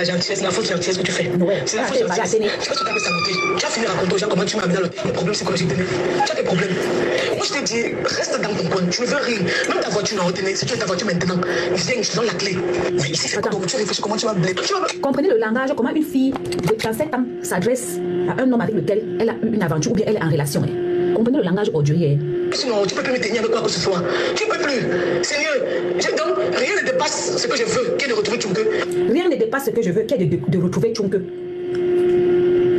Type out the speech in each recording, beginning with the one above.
La gentillesse, la fausse gentillesse que tu fais. C'est la fausse gentillesse. Tu vas tout à fait saboter. Tu vas finir à raconter aux gens comment tu m'as amené dans les problèmes psychologiques. Tu as des problèmes. Moi, je t'ai dit, reste dans ton coin. Tu ne veux rien. Même ta voiture, non, si tu as ta voiture maintenant, viens, je te donne la clé. Mais ici, c'est donc tu réfléchis comment tu vas blé. Comprenez le langage, comment une fille de 37 ans s'adresse à un homme avec lequel elle a eu une aventure ou bien elle est en relation. Comprenez le langage ordurier. Sinon, tu ne peux plus me tenir avec quoi que ce soit. Tu ne peux plus. Seigneur, donc rien ne dépasse ce que je veux, qui est de retrouver Tchunke. Rien ne dépasse ce que je veux, qui est de retrouver Tchunke.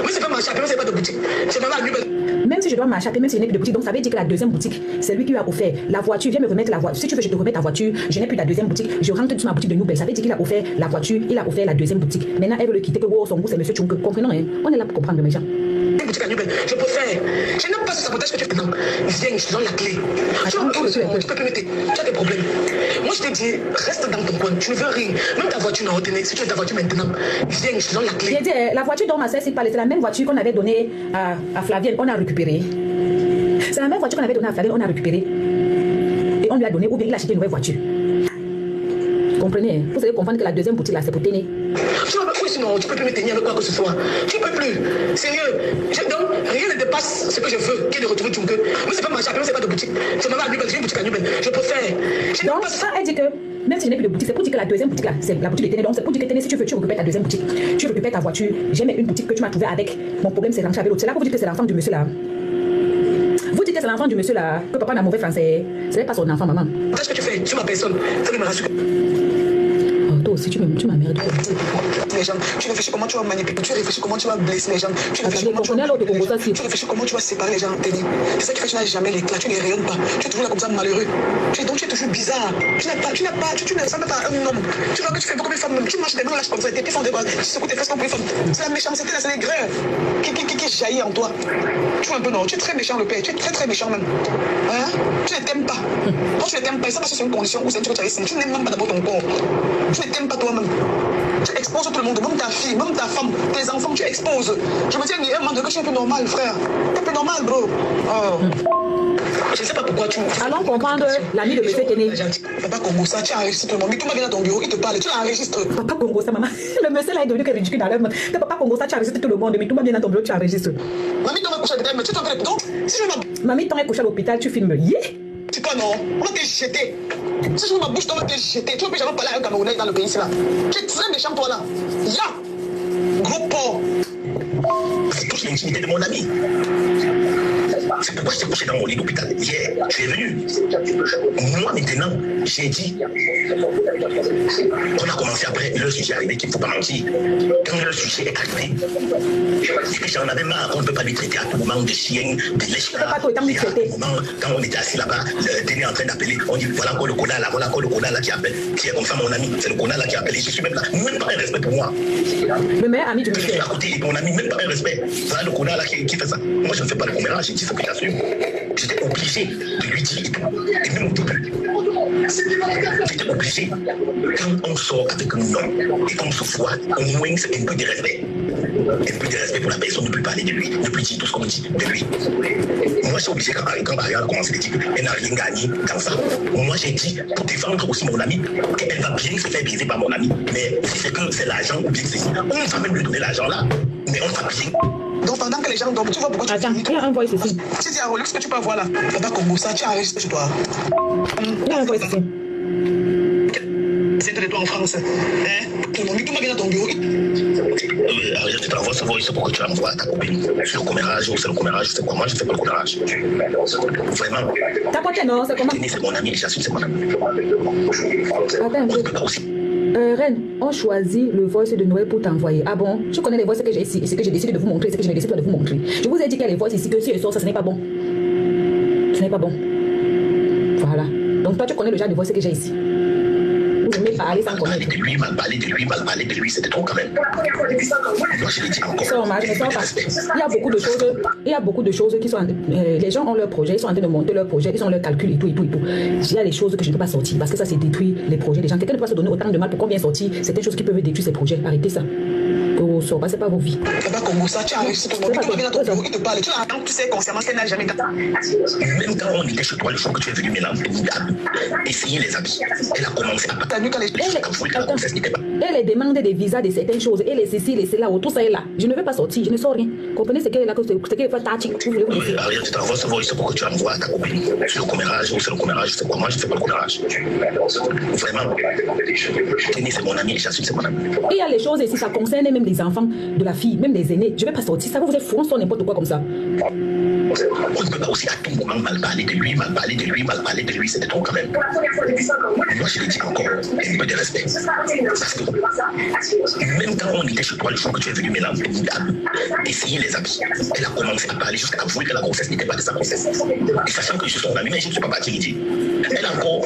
Mais c'est pas marché, même c'est pas de boutique. C'est vraiment la nouvelle. Même si je dois m'acheter, même si je n'ai plus de boutique, donc ça veut dire que la deuxième boutique, c'est lui qui lui a offert la voiture. Viens me remettre la voiture. Si tu veux, je te remets ta voiture. Je n'ai plus la deuxième boutique. Je rentre sur ma boutique de Nouvelle. Ça veut dire qu'il a offert la voiture, il a offert la deuxième boutique. Maintenant, elle veut le quitter. Que son goût, c'est monsieur Tchunke. Comprenons, hein? On est là pour comprendre, mes gens. Une boutique à Nouvelle, je peux faire. Je n'aime pas ce sabotage que tu fais. Non, viens, je te donne la clé. Tu peux plus m'aider. Tu as des problèmes. Moi, je t'ai dit, reste dans ton coin. Tu ne veux rien. Même ta voiture, non, retenez. Si tu as ta voiture maintenant, viens, je te donne la clé. J'ai dit, la voiture dont ma soeur s'est parlé, c'est la même voiture qu'on avait donnée à Flavienne. On a récupéré. C'est la même voiture qu'on avait donnée à Flavienne, on a récupéré. Et on lui a donné, ou bien il a acheté une nouvelle voiture. Comprenez? Vous allez comprendre que la deuxième boutique là, c'est pour tenir. Tu vas pas plus, sinon tu peux plus me tenir avec quoi que ce soit. Tu peux plus. Sérieux. Donc, rien ne dépasse ce que je veux, qui est de retrouver Tchunke. Mais c'est pas ma chape, c'est pas de boutique. C'est maman à Nubel, j'ai une boutique à Nubel. Je peux faire. Donc, ça, elle dit que même si je n'ai plus de boutique, c'est pour dire que la deuxième boutique là, c'est la boutique de tenir. Donc, c'est pour dire que tenir, si tu veux, tu récupères ta deuxième boutique. Tu récupères ta voiture. J'ai mis une boutique que tu m'as trouvée avec. Mon problème, c'est rentrer avec l'autre. C'est là que vous dites que c'est l'enfant du monsieur là. Vous dites que c'est l'enfant du monsieur là, que papa n'a mauvais français. Ce n'est pas son enfant, maman. Qu'est-ce que tu fais sur ma personne? Ça me rassure. Toi aussi, tu m'amènes. Les gens, tu réfléchis comment tu vas manipuler, tu réfléchis comment tu vas blesser les gens, tu réfléchis comment tu vas séparer les gens. C'est ça qui fait que tu n'as jamais l'éclat, tu ne rayonnes pas, tu es toujours là comme ça malheureux. Donc tu es toujours bizarre. Tu ne ressembles pas à un homme. Tu vois que tu fais beaucoup de femmes, tu marches des mains lâches comme ça, tes pieds font des bras, tu secoues tes fesses comme une femme. C'est la méchanceté, c'est l'aigreur qui jaillit en toi. Tu vois un peu non, tu es très méchant le père, tu es très méchant même. Hein? Tu ne t'aimes pas. Quand tu ne t'aimes pas, ça c'est une condition où c'est un truc que tu n'aimes même pas d'abord ton corps. Tu ne t'aimes pas toi-même. Tu exposes tout le monde, même ta fille, même ta femme, tes enfants, tu exposes. Je me dis, il y a un moment que je suis un peu normal, frère. Tu es un peu normal, bro. Je ne sais pas pourquoi tu... Allons comprendre l'ami de M. Téné. Papa Congo, ça, tu enregistres tout le monde. Mais tout le monde vient dans ton bureau, il te parle, tu l'enregistres. Papa Congo, ça, maman. Le monsieur là est devenu ridicule dans l'œuvre. Papa Congo, ça, tu enregistres tout le monde. Mais tout le monde vient dans ton bureau, tu enregistres. Mamie, t'en vas coucher à l'hôpital, mais tu t'en fais donc. Si je Mamie, t'en es couché à l'hôpital, tu filmes. C'est pas non, on va te jeter. Si je ma bouche, on va te jeter. Tu ne peux jamais parler à un Camerounais dans le pays, là. Tu es très méchant, toi, là. Ya! Gros porc! C'est touche l'intimité de mon ami. C'est pourquoi je t'ai couché dans mon lit d'hôpital hier. Tu es venu. Moi, maintenant, j'ai dit. On a commencé après le sujet arrivé qu'il ne faut pas mentir. Quand le sujet est arrivé, j'en avais marre qu'on ne peut pas lui traiter à tout moment de chien, de lèche-là. Quand on était assis là-bas, le télé est en train d'appeler. On dit voilà encore le connard là, voilà encore le connard là qui appelle. Qui est comme ça mon ami. C'est le connard là qui appelle. Et je suis même là. Même pas un respect pour moi. Le meilleur ami du monsieur. Je suis à côté de mon ami, même pas un respect. Voilà le connard là qui fait ça. moi je ne fais pas de commérage, j'ai dit faut que j'assume. J'étais obligé de lui dire et tout. Et même au début, j'étais obligé. Quand on sort avec un homme et qu'on se voit, au moins c'est un peu de respect. Un peu de respect pour la personne, ne plus parler de lui, ne plus dire tout ce qu'on dit de lui. Moi, je suis obligé, quand Ariane a commencé à dire qu'elle n'a rien gagné dans ça. Moi, j'ai dit, pour défendre aussi mon ami, qu'elle va bien se faire baiser par mon ami. Mais si c'est que c'est l'argent ou bien que c'est ça, on va même lui donner l'argent là. Mais on va bien. Donc pendant que les gens dorment, tu vois pourquoi tu... Attends, il y a un voice ici. Si tu as Rolex, que tu peux avoir là. Papa Congo, ça, tu as enregistré chez toi. Il y a un voice ici. C'est de toi en France. Hein? Tout le monde vient dans ton bureau. Je t'envoie ce voice pour que tu envoies à ta copine. C'est le commérage ou c'est le commérage, c'est quoi? Moi, je ne fais pas le commérage. Vraiment. Ta pote, non, c'est comment? C'est mon ami, j'assume, c'est mon ami. Attends un peu. Reine, on choisit le voice de Noël pour t'envoyer. Ah bon? Je connais les voices que j'ai ici et ce que j'ai décidé de vous montrer, ce que je n'ai décidé de vous montrer. Je vous ai dit qu'il y a les voices ici que si elles sortent, ça ce n'est pas bon. Ce n'est pas bon. Voilà. Donc toi, tu connais le genre de voice que j'ai ici. Vous aimez parler sans connaître. Mal parler de lui, c'était trop quand même. Moi, je l'ai dit encore. Il y a beaucoup de choses qui sont... les gens ont leur projet, ils sont en train de monter leur projet, ils ont leur calcul et tout. Il y a des choses que je ne peux pas sortir parce que ça, c'est détruit les projets des gens. Quelqu'un ne peut pas se donner autant de mal pour qu'on vienne sortir. C'est des choses qui peuvent détruire ses projets. Arrêtez ça. ressort, c'est pas vos vies. Là-bas, Congo, ça, tu as réussi ton nom. Tu reviens dans ton bureau, il te parle. Tu attends, tu sais concernant ce qu'elle n'a jamais fait. Même quand on était chez toi, le jour que tu es venu mélanger, essayer les habits. Elle a commencé à T'as vu quand les elle est demandé des visas de certaines choses. Elle est ceci, elle est là, tout ça est là. Je ne veux pas sortir, je ne sors rien. Comprenez ce qu'elle est là, ce qu'elle fait tâche. Vous voulez vous dire. Ariel, tu t'envoies ce voice pour que tu envoies à ta copine. C'est le commérage, c'est le commérage, c'est quoi? Moi, je ne fais pas le commérage. Vraiment. Kenny, c'est mon ami, j'assume, c'est mon ami. Et il y a les choses ici, ça concerne même les enfants de la fille, même les aînés. Je ne vais pas sortir, ça vous êtes fou, on sort n'importe quoi comme ça. On ne peut pas aussi à tout moment mal parler de lui, mal parler de lui, mal parler de lui, c'est trop quand même. Moi, je l'ai dit encore, un peu de respect. Parce que même quand on était chez toi, le jour que tu es venu mélanger, essayer les habits, elle a commencé à parler jusqu'à avouer que la grossesse n'était pas de sa grossesse. Et sachant que je suis son ami, mais je ne suis pas parti dire. Elle a encore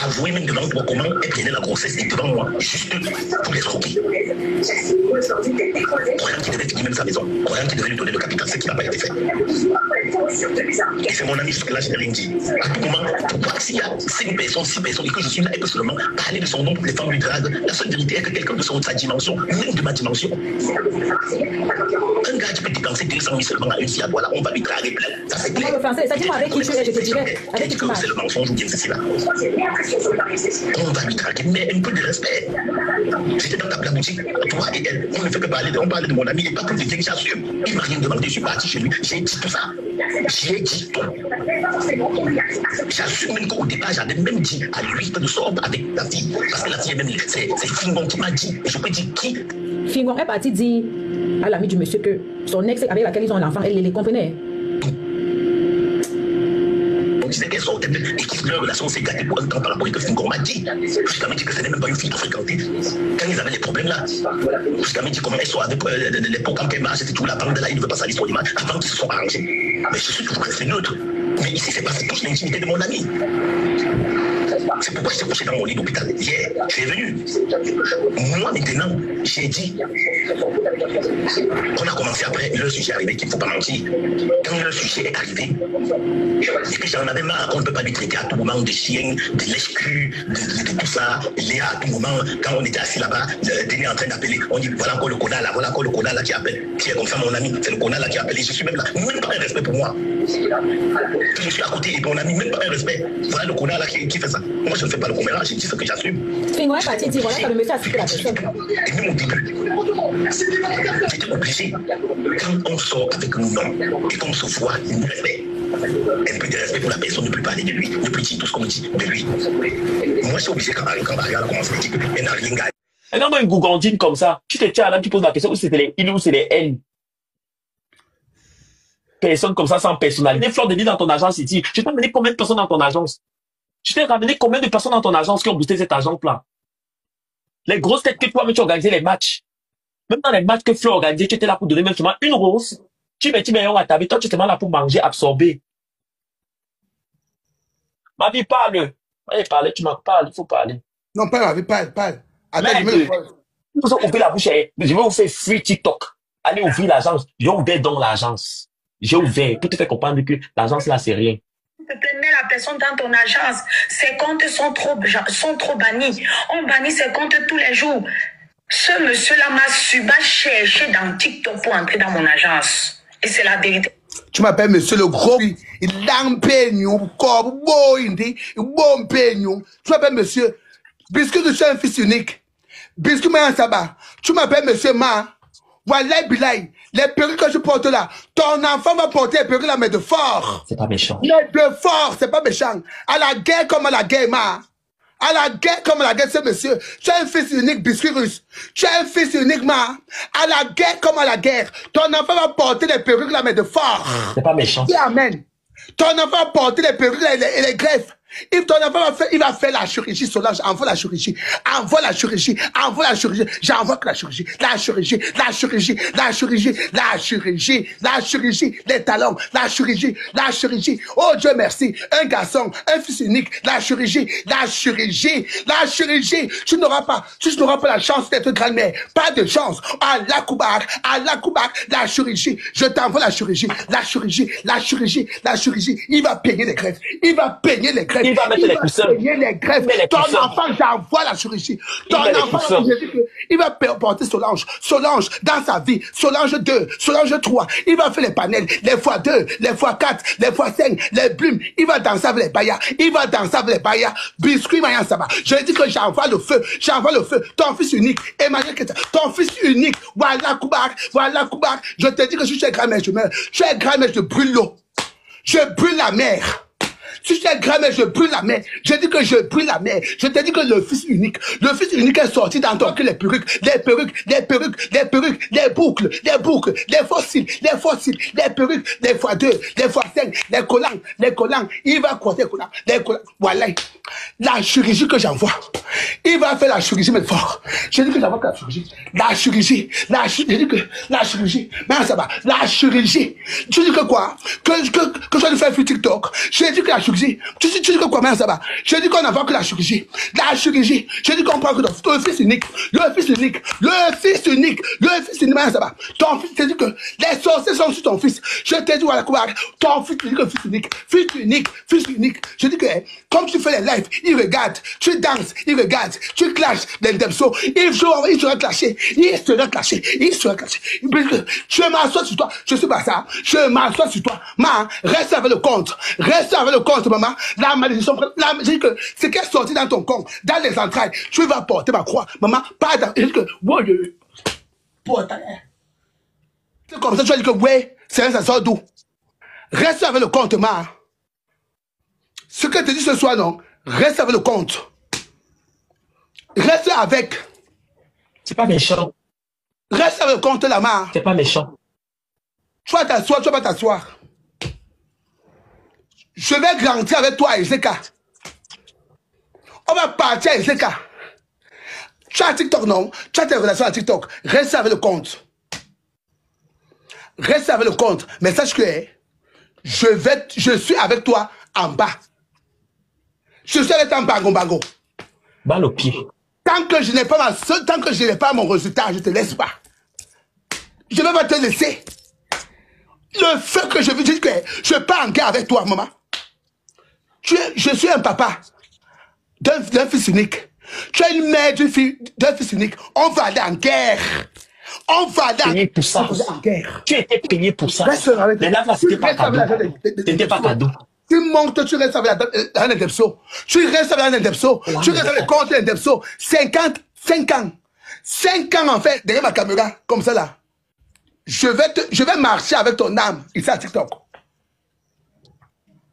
avoué même devant toi comment elle prenait la grossesse et devant moi, juste pour l'escroquer. Croyant qu'il devait finir même sa maison, croyant qu'il devait lui donner le capital, ce qui n'a pas été fait. Et c'est mon ami, jusque-là, je n'ai rien dit. À tout moment, pour voir s'il y a 5 personnes, 6 personnes, et que je suis là, et que seulement parler de son nom, les femmes lui draguent. La seule vérité est que quelqu'un de sa dimension, même de ma dimension, un gars qui peut dépenser 200 000 seulement à une fille à toi, là, on va lui draguer plein. Ça, c'est clair. Ça dit-moi avec qui tu es, je te dirais. Avec qui tu marches. C'est le mensonge ou bien ceci là. On va lui draguer, mais un peu de respect. J'étais dans la boutique, toi et elle, on ne fait que parler on parlait de mon ami, et pas tout le temps que j'assume. Il m'a rien demandé, je suis parti chez lui, j'ai dit tout ça. J'ai dit tout. J'assume même qu'au départ, j'avais même dit à lui que nous sommes avec la fille. Parce que la fille, même, c'est Fingon qui m'a dit. Et je peux dire qui. Fingon est parti dire à l'ami du monsieur que son ex avec laquelle ils ont un enfant, elle les comprenait. On disait qu'elles sont et que leur relation s'est gâtée pour un temps par rapport à ce que Fingon m'a dit. Jusqu'à me dire que ce n'est même pas une fille de fréquenter. Quand ils avaient les problèmes là, jusqu'à me dire comment elles sont avec l'époque quand elle marche, c'était tout la bande là, il ne veut pas salir son image avant qu'ils se sont arrangés. Mais je suis toujours resté neutre. Mais ici, c'est passé toute l'intimité de mon ami. C'est pourquoi j'étais couché dans mon lit d'hôpital. Hier, je suis venu. Moi, maintenant, j'ai dit. On a commencé après, le sujet est arrivé, qu'il ne faut pas mentir. Quand le sujet est arrivé, et que j'en avais marre, on ne peut pas lui traiter à tout moment de chien, de lèche-cul, de tout ça. Léa, à tout moment, quand on était assis là-bas, Denis est en train d'appeler. On dit, voilà encore le connard là, voilà encore le connard là qui appelle. Qui est comme ça, mon ami. C'est le connard là qui appelle. Et je suis même là. Même pas un respect pour moi. Je suis à côté et mon ami, même pas un respect. Voilà le connard là qui fait ça. Moi, je ne fais pas le commérage, j'ai dit ce que j'assume. Fingon est parti dire, voilà, quand le monsieur a cité la personne. Et même au début, j'étais obligé, quand on sort avec nos noms et qu'on se voit, un respect. Un peu de respect pour la personne, ne plus parler de lui, ne plus dire tout ce qu'on dit de lui. Moi, je suis obligé quand Ariel a commencé à dire qu'elle n'a rien gagné. Et non, une gougandine comme ça, tu te tiens là, tu poses la question où c'était les il ou c'est les N. Personne comme ça sans personnalité. Fleur de vie dans ton agence ici. Je t'ai amené combien de personnes dans ton agence? Je t'ai ramené combien de personnes dans ton agence qui ont boosté cette agence-là? Les grosses têtes que toi-même tu organisais les matchs. Même dans les matchs que Fleur organisait, tu étais là pour donner même seulement une rose. Tu mets à ta vie, toi tu étais là pour manger, absorber. Ma vie parle. Allez, parler, tu m'en parles, il faut parler. Non, pas ma vie, parle. Attends, je vais vous ouvrir la bouche, je vais vous faire free TikTok. Allez ouvrir l'agence. J'ai ouvert donc l'agence. J'ai ouvert pour te faire comprendre que l'agence là, c'est rien. Tu mets la personne dans ton agence, ses comptes sont trop bannis. On bannit ses comptes tous les jours. Ce monsieur-là m'a cherché dans TikTok pour entrer dans mon agence. Et c'est la vérité. Tu m'appelles monsieur le gros. Il l'empeigne, comme bon peignon. Tu m'appelles monsieur. Puisque je suis un fils unique. Puisque moi, Saba. Tu m'appelles monsieur Ma. Wallah Bilay, les perruques que je porte là, ton enfant va porter les perruques là, mais de fort. C'est pas méchant. Mais de fort, c'est pas méchant. À la guerre comme à la guerre, Ma. À la guerre comme à la guerre, c'est monsieur. Tu es un fils unique, biscuit russe. Tu es un fils unique, Ma. À la guerre comme à la guerre, ton enfant va porter les perruques là, mais de fort. C'est pas méchant. Et amen. Ton enfant va porter les perruques là et les greffes. Et ton enfant va faire la chirurgie, Solange, envoie la chirurgie, j'envoie que la chirurgie, les talons, la chirurgie, oh Dieu merci, un garçon, un fils unique, la chirurgie, tu n'auras pas la chance d'être grand-mère, pas de chance, Allah Koubar, la chirurgie, je t'envoie la chirurgie, il va payer les greffes, greffes. Il va mettre les coussins. Saigner les greffes. Ton enfant, j'envoie la chirurgie. Ton enfant, il va porter Solange. Solange, dans sa vie. Solange 2, Solange 3. Il va faire les panels, les fois 2, les fois 4, les fois 5, les plumes. Il va danser avec les bayas. Il va danser avec les bayas. Biscuit, Mayan Saba. Je dis que j'envoie le feu. J'envoie le feu. Ton fils unique. Emmanuel Keta. Ton fils unique. Voilà Koubar. Voilà Koubar. Je te dis que si tu es grand-mère, je meurs. Tu es grand-mère, je brûle l'eau. Je brûle la mer. Si tu es grand-mère, je brûle la mer. Je dis que je brûle la mer. Je te dis que le fils unique est sorti dans ton cul, les perruques, les perruques, les perruques, les perruques, les boucles, les fossiles, les perruques, les fois 2, les fois 5, les collants, il va croiser les collants, voilà. La chirurgie que j'envoie, il va faire la chirurgie, mais fort. Je dis que j'envoie la chirurgie, je dis que la chirurgie, mais ça va, la chirurgie. Tu dis que quoi? Que je vais faire sur TikTok. Je dis que la chirurgie. Tu dis que quoi, mais ça va. Je dis qu'on n'envoie que la chirurgie. La chirurgie. Je dis qu'on prend que le fils unique, mais ça va. Ton fils, je dis que les sorciers sont sur ton fils. Je te dis, voilà, ton fils, tu dis que fils unique. Je dis que, comme tu fais les lives, il regarde, tu danses, il regarde, tu clashes les debsos, il sera clashé. Je m'assois sur toi, je suis pas ça, je m'assois sur toi, maman, reste avec le compte, maman, la malédiction, je dis que c'est qu'elle est sortie dans ton corps, dans les entrailles, tu vas porter ma croix, maman, pas dans, je dis que, c'est comme ça, tu vas dire que, ouais, ça sort d'où? Reste avec le compte, maman. Ce que tu dis ce soir, non? Reste avec le compte. Reste avec. C'est pas méchant. Reste avec le compte, la main. C'est pas méchant. Tu vas t'asseoir, tu vas pas t'asseoir. Je vais grandir avec toi, Ezeka. On va partir à Ezeka. Tu as TikTok, non? Tu as tes relations à TikTok. Reste avec le compte. Reste avec le compte. Mais sache que je suis avec toi en bas. Je suis avec toi en bango. Balle au pied. Tant que je n'ai pas mon résultat, je te laisse pas. Je ne vais pas te laisser. Le feu que je veux dire que je ne suis pas en guerre avec toi, maman. Je suis un papa d'un fils unique. Tu es une mère d'un fils unique. On va aller en guerre. On va aller pour ça. en guerre. Tu étais payé pour ça. Mais là, c'était pas cadeau. C'était pas cadeau. Tu montes, tu restes avec la Ndepso. Tu restes avec la Ndepso. Tu restes avec le compte de Ndepso. 5 ans. 5 ans, en fait, derrière ma caméra, comme ça, là. Je vais marcher avec ton âme, ici à TikTok.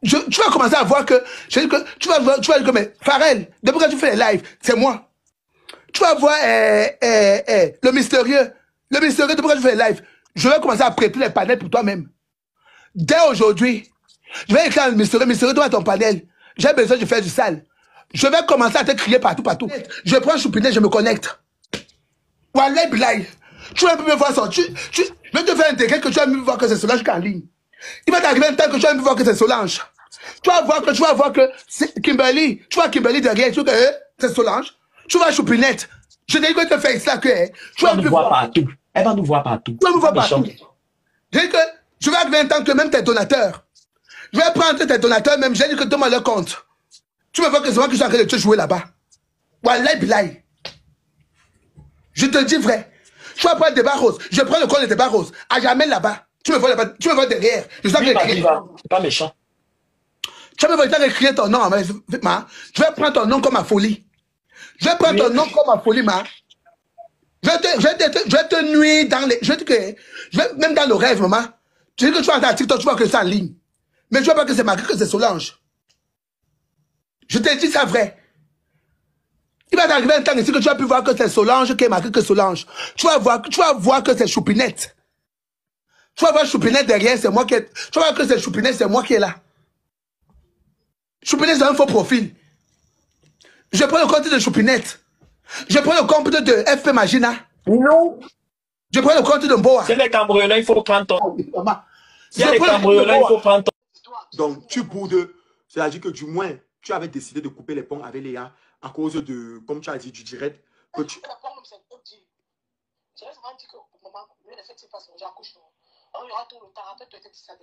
Tu vas commencer à voir que, tu vas dire que, mais, Pharrell, depuis que tu fais les lives, c'est moi. Tu vas voir, le mystérieux, depuis que tu fais les lives, je vais commencer à prêter les panels pour toi-même. Dès aujourd'hui, je vais écrire à mystérieux, toi ton panel. J'ai besoin de faire du sale. Je vais commencer à te crier partout. Je prends Choupinet, je me connecte. Wallah Bilay. Tu vas me voir ça. Je vais te faire intégrer que tu vas me voir que c'est Solange qui est en ligne. Il va t'arriver un temps que tu vas me voir que c'est Solange. Tu vas voir que c'est Kimberly. Tu vois Kimberly derrière, tu vois que c'est Solange. Tu vois Choupinette. Je te dis que tu fais ça que tu vas me voir partout. Elle va nous voir partout. Tu vas me voir partout. Je dis que je vais arriver un temps que même tes donateurs. Je vais prendre tes donateurs même. J'ai dit que donne-moi leur compte. Tu vas voir que c'est moi qui suis en train de te jouer là-bas. Wallah Bilay. Je te dis vrai. Tu vas prendre des barres roses. Je prends le compte de débat rose. À jamais là-bas. Tu me vois là-bas. Tu me vois derrière. Je sens que c'est pas méchant. Tu vas me voir écrire ton nom. Je vais prendre ton nom comme ma folie. Je vais prendre ton nom comme ma folie, ma. Je vais te nuire dans les. Même dans le rêve, maman. Tu dis que tu vas dans TikTok, tu vois que c'est en ligne. Mais tu vois pas que c'est marqué que c'est Solange. Je te dis ça vrai. Il va t'arriver un temps ici que tu vas plus voir que c'est Solange qui est marqué que Solange. Tu vas voir que c'est Choupinette. Tu vas voir Choupinette derrière, c'est moi qui est. Tu vas voir que c'est Choupinette, c'est moi qui est là. Choupinette, c'est un faux profil. Je prends le compte de Choupinette. Je prends le compte de FP Magina. Non. Je prends le compte de Mboa. C'est les cambrioleurs, il faut prendre ton. C'est les cambrioleurs, il faut prendre ton. Donc, tu boudes. C'est-à-dire que du moins, tu avais décidé de couper les ponts avec Léa à cause de, comme tu as dit, du direct. Que tu...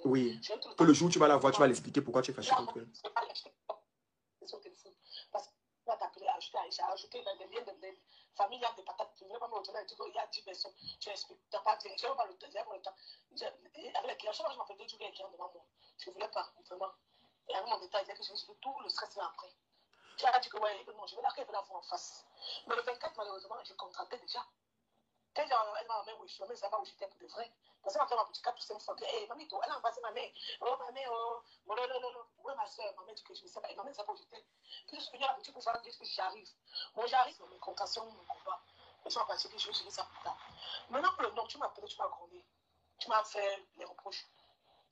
Oui. Que le jour où tu vas la voir, tu vas l'expliquer pourquoi tu es fâché contre elle. sur le téléphone. Parce qu'il va t'appeler, ajouter dans des liens de famille, il y a des patates. Je ne voulais pas me retourner et dire qu'il y a 10 personnes. Tu expliques. Tu n'as pas dit. Je n'ai pas le temps. Avec les clients, chaque fois que je m'appelle des jours, il y a quelqu'un devant moi. Je ne voulais pas, vraiment. Et avec mon détail, il disait que je vais tout le stress là après. Tu as dit que ouais, non, je vais la voir en face. Mais le 24, malheureusement, j'ai contracté déjà. Quand elle m'a même oui, ça va où j'étais pour de vrai. Parce qu'elle m'a dit 4 ou 5 fois que, hé, mamie, elle a embrassé ma mère. Oh, ma mère, oh, non. Ouais, ma soeur, ma mère dit que je ne sais pas. Et ma mère ne sait pas où j'étais. Puis je suis venue à la boutique pour voir dire que j'arrive. Moi, j'arrive dans mes contractions, mon combat. Et tu m'as pas dit que je vais gérer ça plus tard. Maintenant, pour le nom, tu m'as appelé, tu m'as grondé. Tu m'as fait les reproches.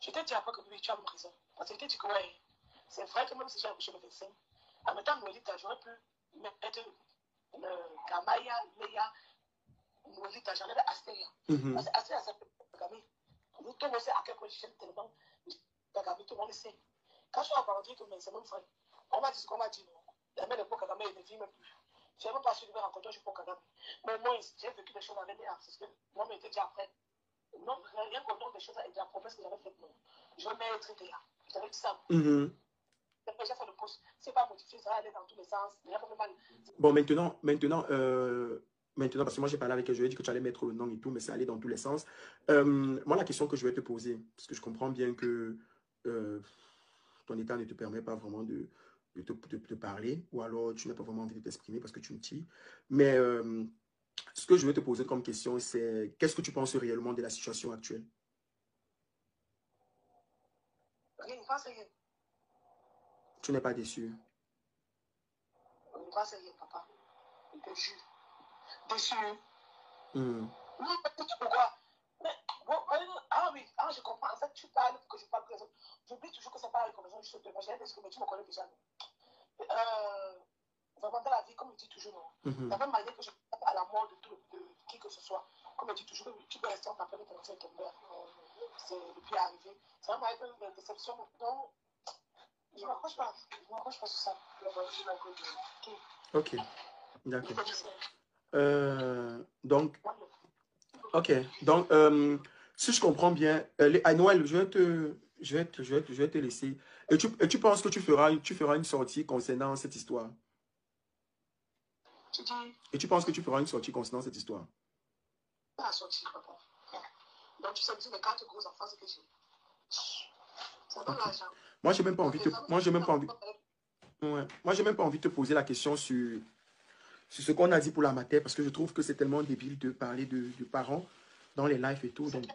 Je t'ai dit après que oui, tu as raison. Parce que je t'ai dit que, ouais, c'est vrai que même si j'ai accouché le 25, en même temps, Noëlita, j'aurais pu mettre Gamaya, Léa, Noëlita, j'en avais Astéria. Parce que Astéria, c'est Kagame. Vous tout le monde sait à quel point j'aime tellement Kagame, tout le monde le sait. Quand je suis apparu que c'est mon frère, on m'a dit ce qu'on m'a dit, non. La mère de Paul Kagame, elle ne vit même plus. Je n'ai même pas su lui rencontrer, je suis Paul Kagame. Mais moi, j'ai vécu des choses avec Léa, parce que moi, je m'étais dit après. Non, rien qu'au nom des choses et de la promesse que j'avais faite, non. Je vais être Léa. J'avais dit ça. J'ai fait le poste. C'est pas modifié, ça va aller dans tous les sens. Bon, maintenant, parce que moi j'ai parlé avec elle, je lui ai dit que tu allais mettre le nom et tout, mais ça allait dans tous les sens. Moi, la question que je vais te poser, parce que je comprends bien que ton état ne te permet pas vraiment de te parler, ou alors tu n'as pas vraiment envie de t'exprimer parce que tu me ties. Mais ce que je vais te poser comme question, c'est qu'est-ce que tu penses réellement de la situation actuelle? Rien, il passe rien. Tu n'es pas déçu? Il passe rien, papa. Je te jure. Déçu. Non, pourquoi? Mais, bon, ah oui, je comprends. En fait, tu parles que je parle que les autres. J'oublie toujours que ça parle comme les autres. Je te demande, mais tu me connais déjà. Vraiment, dans la vie, comme je dis toujours, non. La même manière que je parle à la mort de qui que ce soit, comme je dis toujours, tu peux rester en train de penser ton père. C'est depuis arrivé. C'est vraiment une déception. Donc, je ne m'accroche pas. Je ne m'accroche pas sur ça. Ok, d'accord. Donc, ok. Donc, si je comprends bien, à Noël, je vais te laisser. Et tu penses que tu feras une sortie concernant cette histoire? Et tu penses que tu feras une sortie concernant cette histoire? Pas la sortie, papa. Donc, tu sais, les 4 gros enfants, c'est que j'ai. Ça donne l'argent. Moi, j'ai même pas envie de moi, j'ai même pas envie. Ouais. Moi, j'ai même pas envie de te poser la question sur ce qu'on a dit pour la matière, parce que je trouve que c'est tellement débile de parler de parents dans les lives et tout. Donc...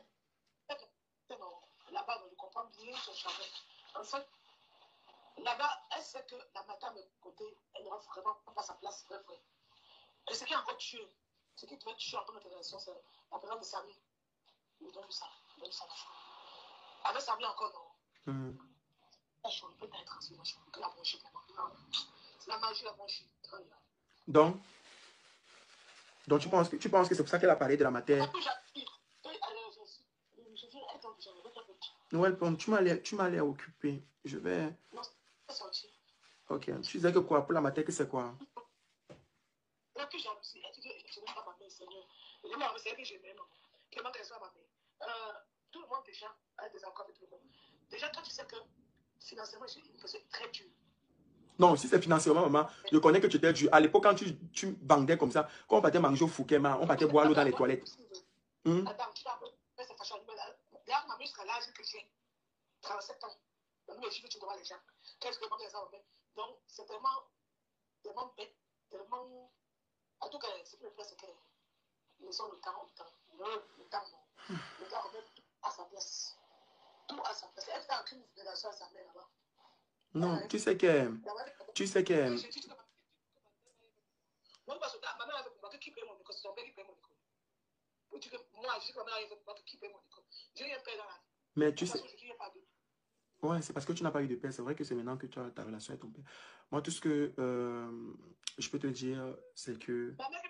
Là-bas, on le comprend bien, en fait, là-bas, elle sait que la madame de côté, elle n'aura vraiment pas sa place, c'est vrai. Et ce qui est encore tué, ce qui devait tuer en notre relation, c'est la présence de Samy. Il donne ça. Avec Samy encore, non. La chose peut être transformation, que la branchée vraiment. C'est la magie, la branchée. Donc, tu penses que c'est pour ça qu'elle a parlé de la matière? Ouais, tu m'as l'air occupé. Je vais... Ok, tu disais que quoi? Pour la matière, que c'est quoi? La plus jalousie, elle dit que je n'aime pas ma mère, Seigneur. Je n'aime pas ma mère, que je m'aime. Que ma mère soit ma mère. Tout le monde déjà a des accords avec tout le monde. Déjà, toi, tu sais que financièrement, j'ai une personne très dure. Non, si c'est financièrement, maman, je connais que tu étais dur. À l'époque, quand tu bandais comme ça, quand on partait manger au Fouquet, on partait boire l'eau dans les toilettes. Attends, tu vas c'est fâchant. Regarde, ma mère sera l'âge que j'ai. 37 ans. Mais je veux que tu dois les gens. Qu'est-ce que ma mère a fait? Donc, c'est tellement bête, tellement. En tout cas, ce qui me plaît, c'est que nous sommes le temps. Le temps, non. Le temps, remet tout à sa place. Tout à sa place. Elle fait aucune relation à sa mère là-bas. Non, tu sais que... Moi, parce que ma mère avait compris qui paye mon école, c'est son père qui paye mon école. Moi, je sais que ma mère avait compris qui paye mon école. Je n'ai rien payé dans la vie. Mais tu sais... Ouais, c'est parce que tu n'as pas eu de père. C'est vrai que c'est maintenant que tu as ta relation avec ton père. Moi, tout ce que je peux te dire, c'est que... Ma mère, quand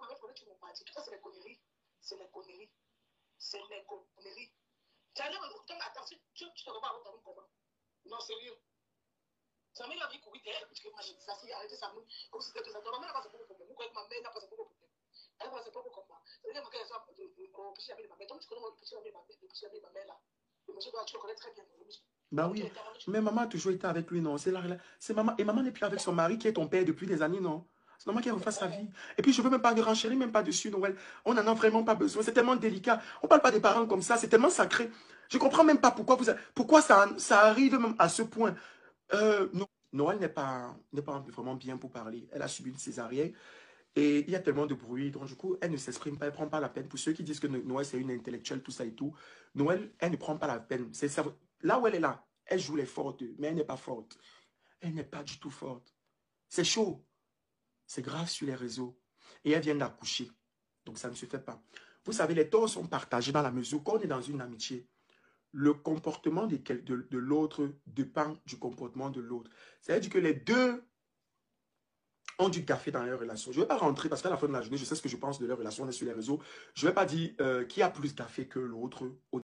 ma mère connaît mon parti, tout ça, c'est les conneries. C'est les conneries. C'est les conneries. Tu as l'air de attention, tu te repars au talon comment? Non, sérieux. Ça m'a dit courir derrière, parce que moi, j'ai dit ça, si arrêtez ça, comme si c'était des enfants. Ma mère n'a pas ce problème. Pourquoi ma mère n'a pas ce problème? Elle n'a pas ce problème comme moi. C'est-à-dire qu'elle soit au petit ami de ma mère. Donc, tu connais mon petit ami de ma mère là. Bah oui, mais maman a toujours été avec lui, non? C'est maman. Et maman n'est plus avec son mari qui est ton père depuis des années, non? C'est normal qu'elle refasse sa vie. Et puis je veux même pas de renchérir, même pas dessus, Noël. On n'en a vraiment pas besoin. C'est tellement délicat. On parle pas des parents comme ça. C'est tellement sacré. Je comprends même pas pourquoi ça arrive même à ce point. Noël n'est pas vraiment bien pour parler. Elle a subi une césarienne. Et il y a tellement de bruit, donc du coup, elle ne s'exprime pas, elle ne prend pas la peine. Pour ceux qui disent que Noël, c'est une intellectuelle, tout ça et tout, Noël, elle ne prend pas la peine. Là où elle est là, elle joue les fortes, mais elle n'est pas forte. Elle n'est pas du tout forte. C'est chaud. C'est grave sur les réseaux. Et elle vient d'accoucher. Donc ça ne se fait pas. Vous savez, les torts sont partagés dans la mesure qu'on est dans une amitié. Le comportement de l'autre dépend du comportement de l'autre. C'est-à-dire que les deux ont du café dans leur relation. Je ne vais pas rentrer parce qu'à la fin de la journée, je sais ce que je pense de leur relation, on est sur les réseaux. Je ne vais pas dire qui a plus de café que l'autre.